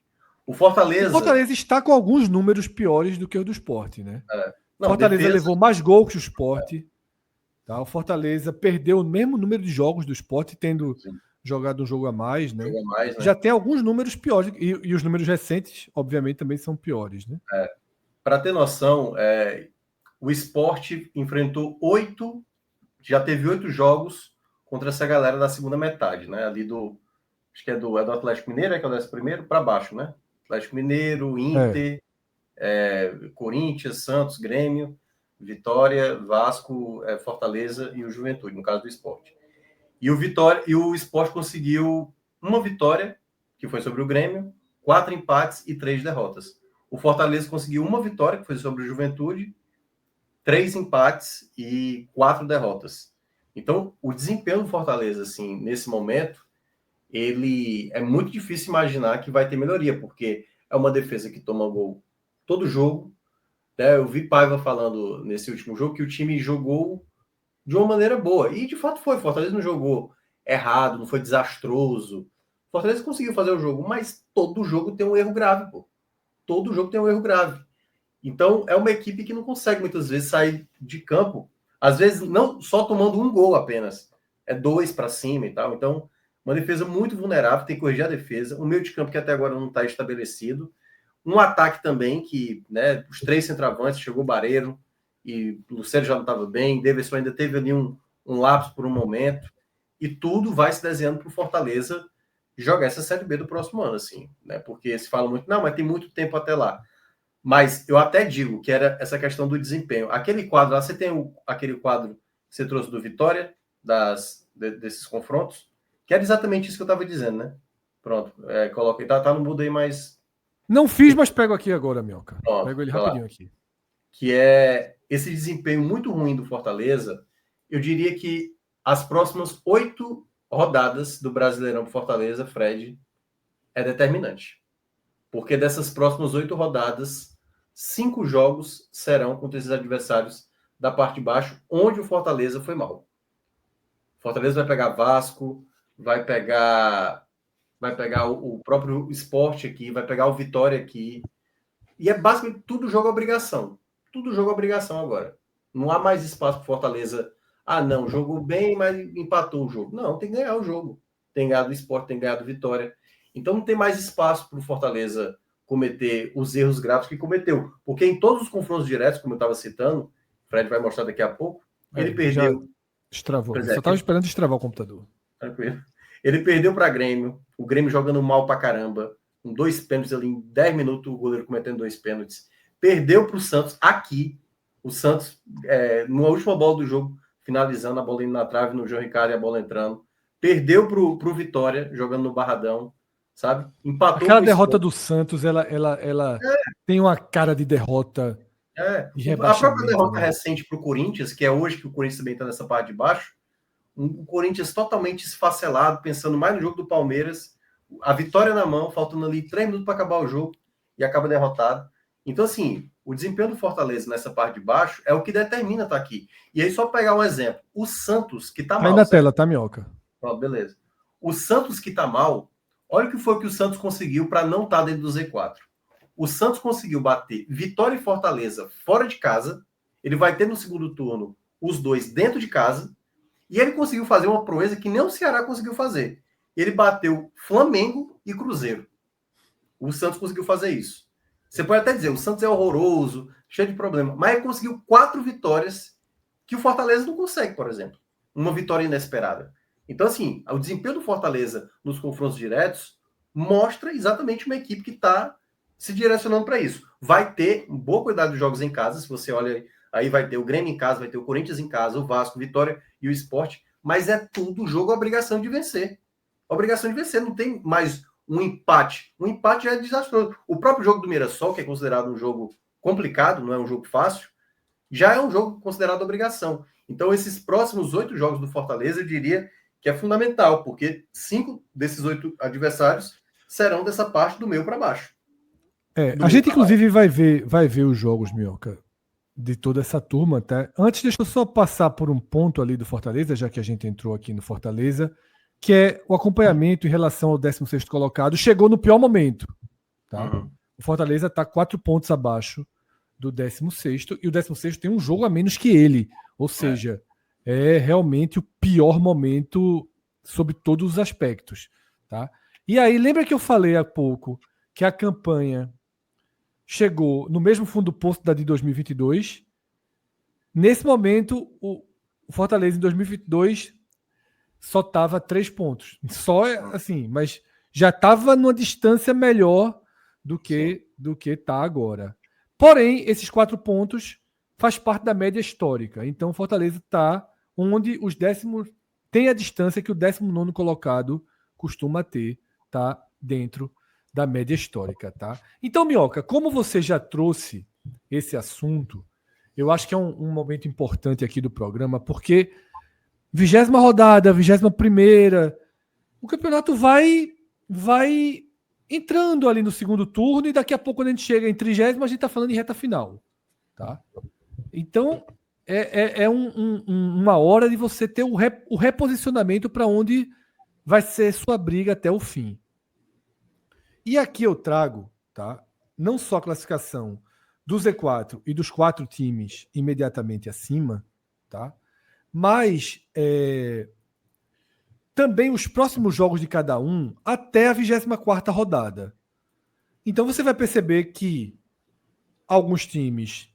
O Fortaleza está com alguns números piores do que o do Sport, né? Não, Fortaleza levou mais gols que o Sport. Tá? O Fortaleza perdeu o mesmo número de jogos do Sport, tendo jogado um jogo a mais, né? Já tem alguns números piores. E os números recentes, obviamente, também são piores, né? Para ter noção, o Sport enfrentou já teve 8 jogos contra essa galera da segunda metade, né? Ali acho que é do Atlético Mineiro, que é o 11º, para baixo, né? Atlético Mineiro, Inter, Corinthians, Santos, Grêmio, Vitória, Vasco, Fortaleza e o Juventude, no caso do Sport. E o Sport conseguiu uma vitória, que foi sobre o Grêmio, 4 empates e 3 derrotas. O Fortaleza conseguiu uma vitória, que foi sobre o Juventude, 3 empates e 4 derrotas. Então, o desempenho do Fortaleza, assim, nesse momento, ele é muito difícil imaginar que vai ter melhoria, porque é uma defesa que toma gol todo jogo. Né? Eu vi Paiva falando nesse último jogo que o time jogou de uma maneira boa. E, de fato, foi. Fortaleza não jogou errado, não foi desastroso. Fortaleza conseguiu fazer o jogo, mas todo jogo tem um erro grave, pô. Todo jogo tem um erro grave. Então, é uma equipe que não consegue, muitas vezes, sair de campo. Às vezes, não só tomando um gol apenas. É 2 para cima e tal. Então, uma defesa muito vulnerável, tem que corrigir a defesa. Um meio de campo que até agora não está estabelecido. Um ataque também que, né, os 3 centroavantes, chegou o Barreiro e o Lucero já não estava bem, Davidson ainda teve ali um lapso por um momento, e tudo vai se desenhando para o Fortaleza jogar essa Série B do próximo ano, assim, né? Porque se fala muito, não, mas tem muito tempo até lá. Mas eu até digo que era essa questão do desempenho. Aquele quadro lá, você tem aquele quadro que você trouxe do Vitória, desses confrontos, que era exatamente isso que eu estava dizendo, né? Pronto, coloca aí, tá no mudo aí, mas... Não fiz, mas pego aqui agora, Minhoca. Pronto, pego ele rapidinho aqui. Que é esse desempenho muito ruim do Fortaleza. Eu diria que as próximas 8 rodadas do Brasileirão para Fortaleza, Fred, é determinante. Porque dessas próximas 8 rodadas, 5 jogos serão contra esses adversários da parte de baixo, onde o Fortaleza foi mal. O Fortaleza vai pegar Vasco, vai pegar o próprio Sport aqui, vai pegar o Vitória aqui. E é basicamente tudo jogo obrigação. Tudo jogo obrigação agora. Não há mais espaço para Fortaleza. Ah, não, jogou bem, mas empatou o jogo. Não, tem que ganhar o jogo. Tem ganhado o Sport, tem ganhado o Vitória. Então não tem mais espaço para o Fortaleza cometer os erros graves que cometeu. Porque em todos os confrontos diretos, como eu estava citando, o Fred vai mostrar daqui a pouco, ele perdeu. Destravou. Só estava esperando destravar o computador. Tranquilo. Ele perdeu para Grêmio, o Grêmio jogando mal para caramba, com 2 pênaltis ali em 10 minutos, o goleiro cometendo 2 pênaltis. Perdeu para o Santos aqui. O Santos, numa última bola do jogo, finalizando a bola indo na trave, no João Ricardo e a bola entrando. Perdeu para o Vitória, jogando no Barradão, sabe? Empatou. Aquela derrota do Santos, ela tem uma cara de derrota. A própria derrota recente para o Corinthians, que é hoje que o Corinthians também está nessa parte de baixo, o Corinthians totalmente esfacelado, pensando mais no jogo do Palmeiras, a vitória na mão, faltando ali 3 minutos para acabar o jogo, e acaba derrotado. Então, assim, o desempenho do Fortaleza nessa parte de baixo é o que determina estar aqui. E aí, só pegar um exemplo. O Santos, que está mal... Aí na tela, tá, Minhoca? Ó, beleza. O Santos, que está mal, olha o que foi que o Santos conseguiu para não estar dentro do Z4. o Santos conseguiu bater Vitória e Fortaleza fora de casa, ele vai ter no segundo turno os dois dentro de casa, e ele conseguiu fazer uma proeza que nem o Ceará conseguiu fazer. Ele bateu Flamengo e Cruzeiro. O Santos conseguiu fazer isso. Você pode até dizer, o Santos é horroroso, cheio de problema, mas ele conseguiu 4 vitórias que o Fortaleza não consegue, por exemplo. Uma vitória inesperada. Então, assim, o desempenho do Fortaleza nos confrontos diretos mostra exatamente uma equipe que está se direcionando para isso. Vai ter um boa quantidade de jogos em casa, se você olha aí, vai ter o Grêmio em casa, vai ter o Corinthians em casa, o Vasco, Vitória e o Sport, mas é tudo jogo obrigação de vencer. Obrigação de vencer, não tem mais um empate. Um empate já é desastroso. O próprio jogo do Mirassol, que é considerado um jogo complicado, não é um jogo fácil, já é um jogo considerado obrigação. Então, esses próximos 8 jogos do Fortaleza, eu diria que é fundamental, porque 5 desses 8 adversários serão dessa parte do meio para baixo. A gente, inclusive, vai ver os jogos, Minhoca, de toda essa turma, tá? Antes, deixa eu só passar por um ponto ali do Fortaleza, já que a gente entrou aqui no Fortaleza, que é o acompanhamento em relação ao 16º colocado. Chegou no pior momento, tá? O Fortaleza está 4 pontos abaixo do 16º, e o 16º tem um jogo a menos que ele. Ou seja, é realmente o pior momento sob todos os aspectos, tá? E aí, lembra que eu falei há pouco que a campanha chegou no mesmo fundo do poço da de 2022? Nesse momento, o Fortaleza em 2022 só estava 3 pontos. Só assim, mas já estava numa distância melhor do que está agora. Porém, esses 4 pontos faz parte da média histórica. Então, o Fortaleza está onde os décimos tem a distância que o 19º colocado costuma ter, tá dentro da média histórica, tá? Então, Minhoca, como você já trouxe esse assunto, eu acho que é um momento importante aqui do programa, porque 20ª rodada, 21ª, o campeonato vai entrando ali no segundo turno e daqui a pouco, quando a gente chega em 30ª, a gente está falando em reta final, tá? Então, uma hora de você ter o reposicionamento para onde vai ser sua briga até o fim. E aqui eu trago, tá, não só a classificação do Z4 e dos 4 times imediatamente acima, tá, mas também os próximos jogos de cada um até a 24ª rodada. Então você vai perceber que alguns times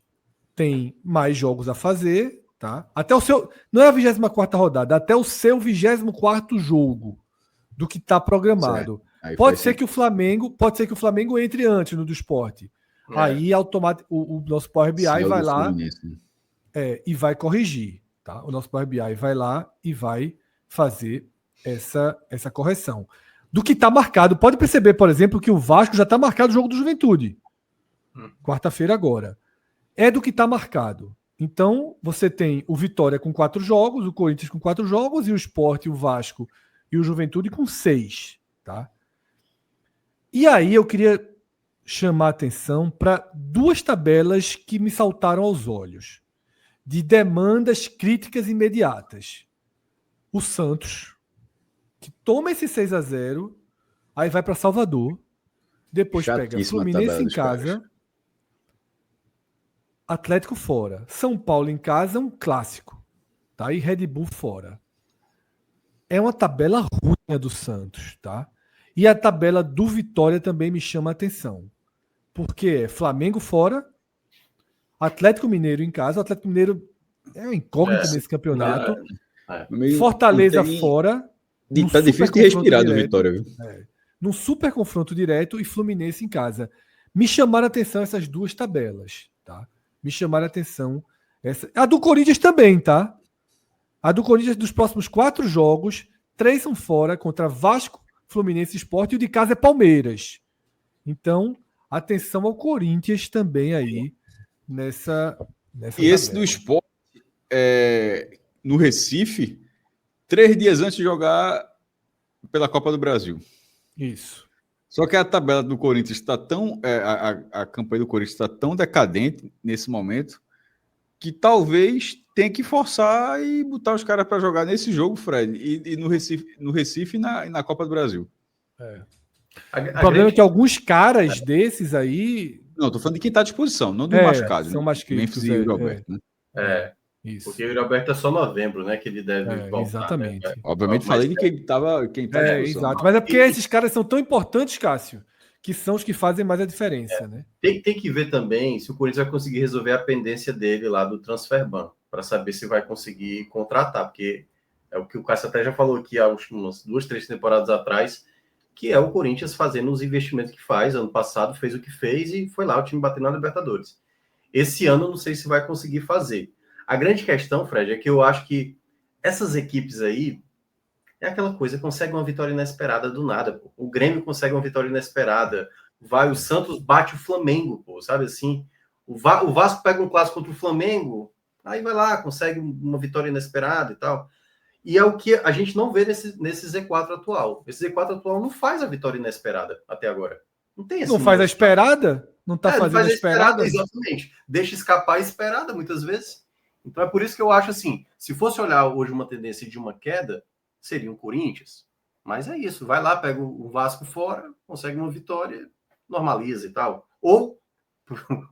têm mais jogos a fazer, tá? Até o seu, não é a 24ª rodada, até o seu 24º jogo do que está programado. Pode ser que o Flamengo entre antes no do Sport. Aí o nosso Power BI vai lá e vai corrigir, tá? O nosso Power BI vai lá e vai fazer essa correção. Do que está marcado, pode perceber, por exemplo, que o Vasco já está marcado o jogo do Juventude. Quarta-feira agora. É do que está marcado. Então, você tem o Vitória com 4 jogos, o Corinthians com 4 jogos, e o Sport, o Vasco e o Juventude com 6. Tá? E aí eu queria chamar a atenção para 2 tabelas que me saltaram aos olhos, de demandas críticas imediatas. O Santos, que toma esse 6-0, aí vai para Salvador, depois pega Fluminense em casa, Atlético fora, São Paulo em casa, um clássico, tá? E Red Bull fora. É uma tabela ruim do Santos, tá? E a tabela do Vitória também me chama a atenção, porque é Flamengo fora, Atlético Mineiro em casa, o Atlético Mineiro é um incógnito nesse campeonato, Fortaleza fora. Tá difícil de respirar do Vitória, viu? Num super confronto direto e Fluminense em casa. Me chamaram a atenção essas 2 tabelas, tá? Me chamaram a atenção. A do Corinthians também, tá? A do Corinthians dos próximos 4 jogos, 3 são fora contra Vasco, Fluminense e Sport, e o de casa é Palmeiras. Então, atenção ao Corinthians também aí nessa e tabela. Esse do Sport no Recife, 3 dias antes de jogar pela Copa do Brasil. Isso. Só que a tabela do Corinthians está tão... a campanha do Corinthians está tão decadente nesse momento que talvez tenha que forçar e botar os caras para jogar nesse jogo, Fred, e no Recife e na Copa do Brasil. O problema é que alguns caras desses aí. Não, tô falando de quem tá à disposição, não do É, machucado. são né? mais críticos, Memphis e Yuri Alberto, né? Isso. Porque o Yuri Alberto é só novembro, né? Que ele deve voltar. Exatamente. Né? Obviamente falei de quem tá à disposição. Exato. Mas é porque esses caras são tão importantes, Cássio, que são os que fazem mais a diferença, né? Tem que ver também se o Corinthians vai conseguir resolver a pendência dele lá do transfer ban, para saber se vai conseguir contratar, porque é o que o Cássio até já falou aqui há umas 2, 3 temporadas atrás, que é o Corinthians fazendo os investimentos que faz. Ano passado fez o que fez e foi lá o time batendo na Libertadores. Esse ano eu não sei se vai conseguir fazer. A grande questão, Fred, é que eu acho que essas equipes aí é aquela coisa, consegue uma vitória inesperada do nada. Pô. O Grêmio consegue uma vitória inesperada. O Santos bate o Flamengo, pô, sabe assim? O Vasco pega um clássico contra o Flamengo, aí vai lá, consegue uma vitória inesperada e tal. E é o que a gente não vê nesse Z4 atual. Esse Z4 atual não faz a vitória inesperada até agora. Não tem esse Não faz a esperada? Não tá fazendo faz a esperada? exatamente. Deixa escapar a esperada muitas vezes. Então é por isso que eu acho assim, se fosse olhar hoje uma tendência de uma queda, seria um Corinthians. Mas é isso, vai lá, pega o Vasco fora, consegue uma vitória, normaliza e tal. Ou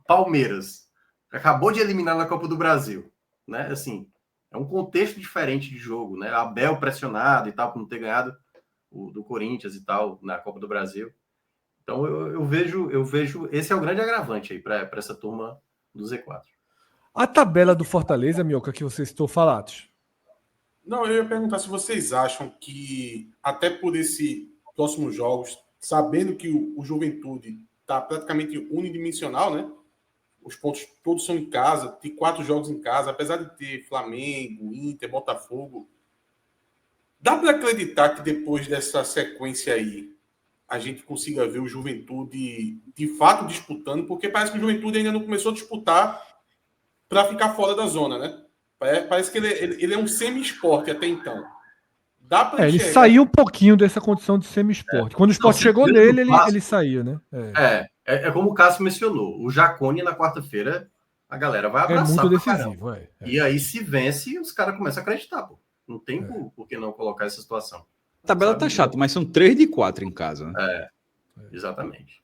Palmeiras, acabou de eliminar na Copa do Brasil, né? Assim, é um contexto diferente de jogo, né? Abel pressionado e tal, por não ter ganhado do Corinthians e tal na Copa do Brasil. Então eu vejo esse é o grande agravante aí para essa turma do Z4. A tabela do Fortaleza, Mioca, que você citou, Falatos. Não, eu ia perguntar se vocês acham que, até por esses próximos jogos, sabendo que o Juventude está praticamente unidimensional, né? Os pontos todos são em casa, tem 4 jogos em casa, apesar de ter Flamengo, Inter, Botafogo. Dá para acreditar que depois dessa sequência aí, a gente consiga ver o Juventude de fato disputando, porque parece que o Juventude ainda não começou a disputar para ficar fora da zona, né? Parece que ele é um semi-esporte até então. Dá para ele saiu um pouquinho dessa condição de semi-esporte. Quando o esporte chegou nele, ele saiu, né? É como o Cássio mencionou. O Jacone, na quarta-feira, a galera vai abraçar. É muito decisivo. E aí, se vence, os caras começam a acreditar. Pô. Não tem por que não colocar essa situação. A tabela tá chata, mas são 3 de 4 em casa. Né? Exatamente.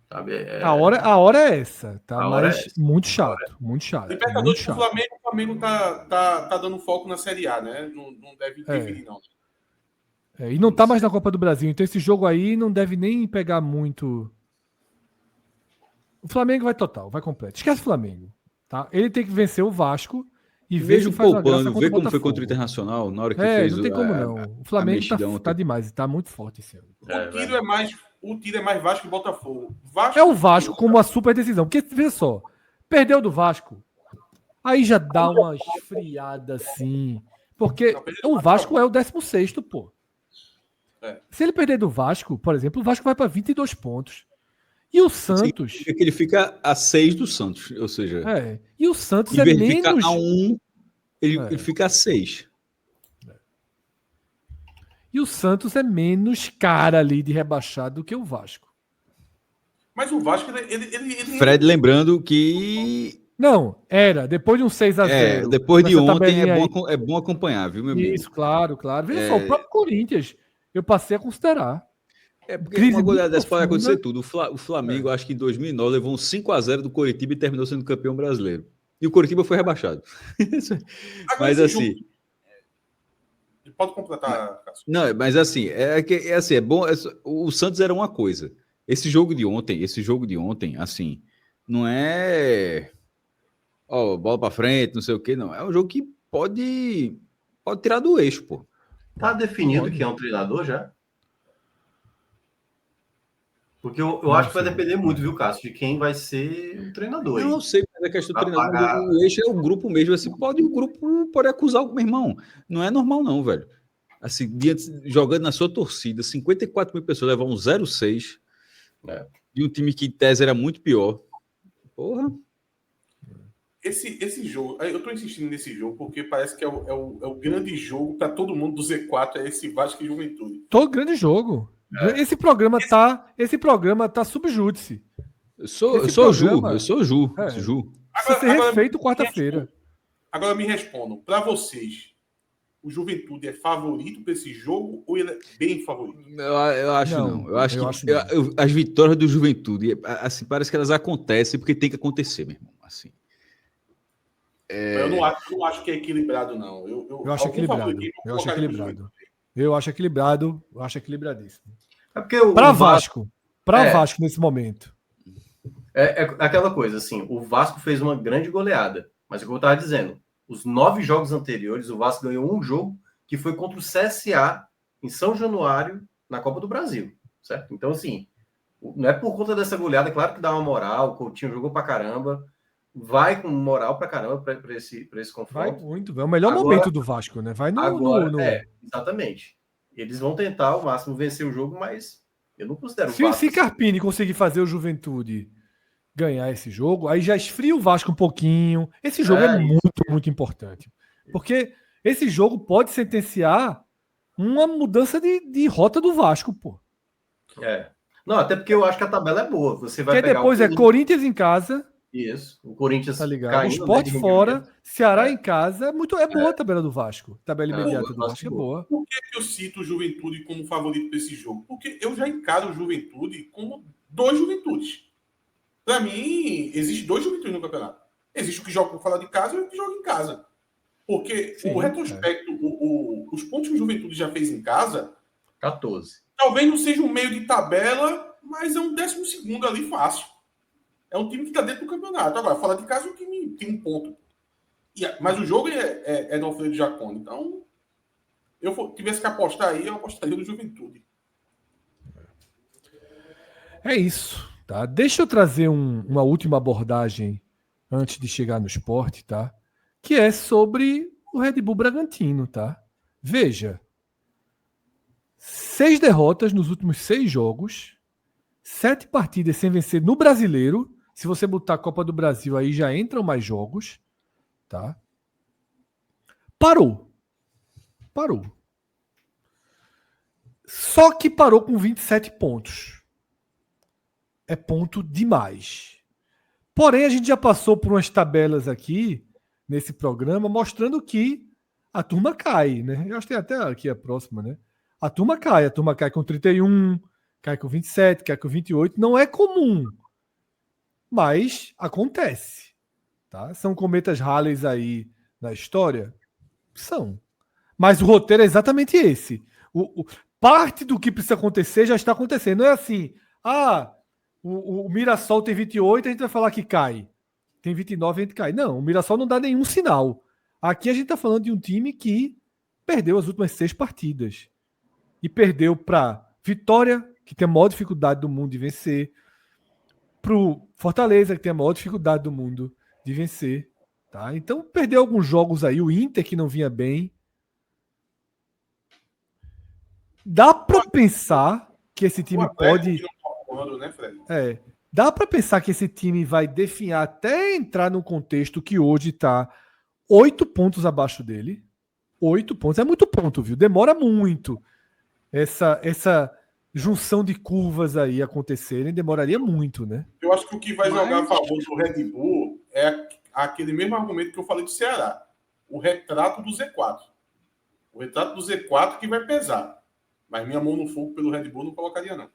Sabe? A hora é essa, tá? Mas muito chato, é. muito chato. Libertadores do Flamengo, o Flamengo tá dando foco na Série A, né? Não deve interferir, não. E não tá mais na Copa do Brasil, então esse jogo aí não deve nem pegar muito. O Flamengo vai total, vai completo. Esquece o Flamengo, tá? Ele tem que vencer o Vasco e ver se faz uma graça contra o ver como Botafogo. foi contra o Internacional na hora que fez não tem como não. O Flamengo tá demais, tá muito forte esse ano. O tiro é mais Vasco que Botafogo. É o Vasco como a super decisão. Porque, veja só, perdeu do Vasco, aí já dá uma esfriada assim. Porque o Vasco é o 16º, pô. Se ele perder do Vasco, por exemplo, o Vasco vai para 22 pontos. E o Santos... Significa que ele fica a 6 do Santos, ou seja... E o Santos em vez menos... de ficar a 1, ele fica a 6. E o Santos é menos cara ali de rebaixado do que o Vasco. Mas o Vasco, Fred, lembrando que... Não, era. Depois de um 6-0. Depois de ontem é bom acompanhar, viu, meu amigo? Isso, claro. Veja só, o próprio Corinthians, eu passei a considerar. Porque uma goleada dessa pode acontecer tudo. O Flamengo, acho que em 2009, levou um 5-0 do Coritiba e terminou sendo campeão brasileiro. E o Coritiba foi rebaixado. Mas assim... Pode completar, Cássio. Não, mas assim, é bom. O Santos era uma coisa. Esse jogo de ontem, assim, não é bola pra frente, não sei o quê, não. É um jogo que pode tirar do eixo, pô. Tá definido que é um treinador já? Porque eu acho que vai depender muito, viu, Cássio, de quem vai ser o treinador. Não sei, mas a questão do treinador, o eixo é o grupo mesmo. Assim, o grupo pode acusar o meu irmão. Não é normal, não, velho. Assim, jogando na sua torcida, 54 mil pessoas levam um 0-6 de um time que em tese era muito pior. Porra. Esse jogo, eu tô insistindo nesse jogo porque parece que é o grande jogo para todo mundo do Z4, é esse Vasco e Juventude. Todo grande jogo. Esse programa tá subjúdice. Eu sou Ju. Precisa ser refeito quarta-feira. Agora me respondam, para vocês, o Juventude é favorito para esse jogo ou ele é bem favorito? Eu acho não. Eu acho que as vitórias do Juventude, assim, parece que elas acontecem porque tem que acontecer, meu irmão. Assim. Eu não acho que é equilibrado, não. Eu acho equilibrado. Eu acho equilibradíssimo. É porque para Vasco nesse momento. É aquela coisa, assim, o Vasco fez uma grande goleada, mas como eu estava dizendo, os 9 jogos anteriores, o Vasco ganhou um jogo que foi contra o CSA em São Januário, na Copa do Brasil, certo? Então, assim, não é por conta dessa goleada, claro que dá uma moral, o Coutinho jogou pra caramba, vai com moral pra caramba pra esse confronto. Vai muito, é o melhor momento do Vasco, né? Vai no... exatamente. Eles vão tentar ao máximo vencer o jogo, mas eu não considero o Vasco... Se Carpini conseguir fazer o Juventude ganhar esse jogo, aí já esfria o Vasco um pouquinho. Esse jogo é muito importante. Porque esse jogo pode sentenciar uma mudança de rota do Vasco, pô. Não, até porque eu acho que a tabela é boa. Você vai pegar depois é Corinthians em casa. Isso. O Corinthians tá ligado? O Sport fora, Ceará em casa. É boa a tabela do Vasco. A tabela imediata do Vasco é boa. Por que eu cito o Juventude como favorito para esse jogo? Porque eu já encaro o Juventude como 2 Juventudes. Para mim, existe 2 Juventudes no campeonato. Existe o que joga fora de casa e o que joga em casa. Porque o retrospecto, os pontos que o Juventude já fez em casa... 14. Talvez não seja um meio de tabela, mas é um 12º ali fácil. É um time que está dentro do campeonato. Agora, fora de casa, o time tem um ponto. Mas o jogo é do Alfredo Jaconi. Então, eu tivesse que apostar aí, eu apostaria no Juventude. É isso. Tá? Deixa eu trazer uma última abordagem antes de chegar no esporte, tá? Que é sobre o Red Bull Bragantino, tá? Veja, 6 derrotas nos últimos 6 jogos, 7 partidas sem vencer no Brasileiro. Se você botar a Copa do Brasil aí, já entram mais jogos, tá? Parou. Só que parou com 27 pontos. É ponto demais. Porém, a gente já passou por umas tabelas aqui, nesse programa, mostrando que a turma cai, né? Eu acho que tem até aqui a próxima, né? A turma cai com 31, cai com 27, cai com 28. Não é comum, mas acontece. Tá? São cometas Halley aí na história? São. Mas o roteiro é exatamente esse. Parte do que precisa acontecer já está acontecendo. Não é assim, o Mirassol tem 28, a gente vai falar que cai. Tem 29, a gente cai. Não, o Mirassol não dá nenhum sinal. Aqui a gente está falando de um time que perdeu as últimas 6 partidas. E perdeu para Vitória, que tem a maior dificuldade do mundo de vencer. Para o Fortaleza, que tem a maior dificuldade do mundo de vencer. Tá? Então, perdeu alguns jogos aí. O Inter, que não vinha bem. Dá para pensar que esse time pode... Dá para pensar que esse time vai definhar até entrar num contexto que hoje está 8 pontos abaixo dele. 8 pontos. É muito ponto, viu? Demora muito essa junção de curvas aí acontecerem. Demoraria muito, né? Eu acho que o que vai jogar a favor do Red Bull é aquele mesmo argumento que eu falei do Ceará. O retrato do Z4. O retrato do Z4 que vai pesar. Mas minha mão no fogo pelo Red Bull não colocaria, não.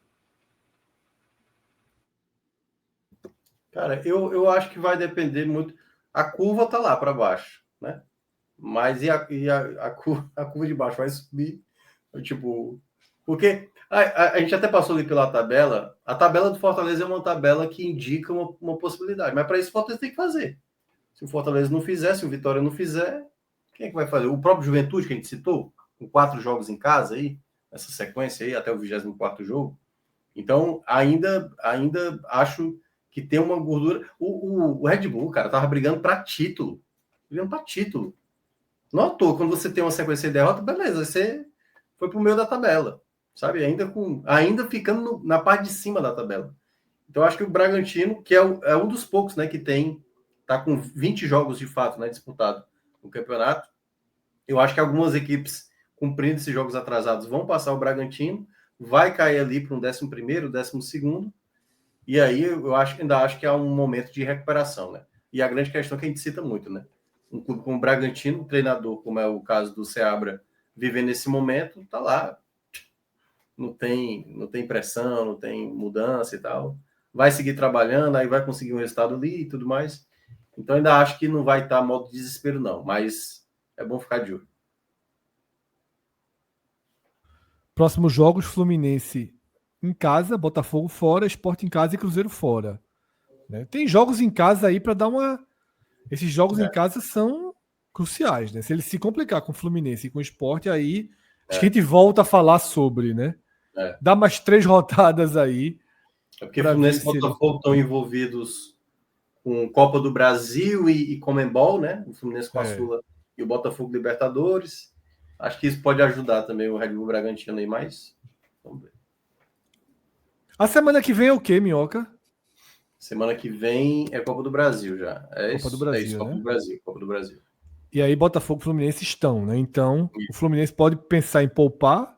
Cara, eu acho que vai depender muito. A curva tá lá para baixo, né? Mas a curva de baixo vai subir? Tipo, porque a gente até passou ali pela tabela. A tabela do Fortaleza é uma tabela que indica uma possibilidade. Mas para isso o Fortaleza tem que fazer. Se o Fortaleza não fizer, se o Vitória não fizer, quem é que vai fazer? O próprio Juventude, que a gente citou, com 4 jogos em casa aí, essa sequência aí, até o 24º jogo. Então, ainda acho que tem uma gordura. O Red Bull, cara, tava brigando para título. Não à toa, quando você tem uma sequência de derrota, beleza, você foi pro meio da tabela, sabe? Ainda ficando na parte de cima da tabela. Então, acho que o Bragantino, que é um dos poucos, né, que tá com 20 jogos de fato, né, disputado no campeonato. Eu acho que algumas equipes, cumprindo esses jogos atrasados, vão passar o Bragantino, vai cair ali para um 11º, 12º, e aí eu ainda acho que é um momento de recuperação, né? E a grande questão que a gente cita muito, né? um clube como o Bragantino, um treinador, como é o caso do Seabra, vivendo nesse momento, tá lá. Não tem pressão, não tem mudança e tal. Vai seguir trabalhando, aí vai conseguir um resultado ali e tudo mais. Então, ainda acho que não vai estar modo de desespero, não. Mas é bom ficar de olho. Próximos jogos: Fluminense em casa, Botafogo fora, Sport em casa e Cruzeiro fora. Né? Tem jogos em casa aí para dar uma. Esses jogos em casa são cruciais, né? Se ele se complicar com o Fluminense e com o Sport, aí acho que a gente volta a falar sobre, né? Dá mais 3 rodadas aí. É porque Fluminense e Botafogo estão envolvidos com Copa do Brasil e Conmebol, né? O Fluminense com a Sula e o Botafogo Libertadores. Acho que isso pode ajudar também o Red Bull Bragantino aí mais. Vamos ver. A semana que vem é o quê, Minhoca? Semana que vem é Copa do Brasil já. Copa do Brasil, isso, Copa né? do Brasil, Copa do Brasil. E aí Botafogo e Fluminense estão, né? Então, o Fluminense pode pensar em poupar.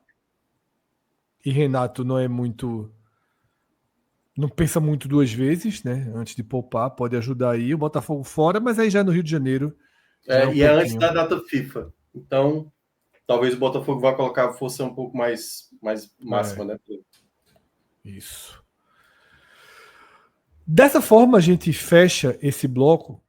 E Renato não é muito... Não pensa muito 2 vezes, né? Antes de poupar, pode ajudar aí. O Botafogo fora, mas aí já no Rio de Janeiro. É antes da data FIFA. Então, talvez o Botafogo vá colocar a força um pouco mais máxima, né? Isso. Dessa forma, a gente fecha esse bloco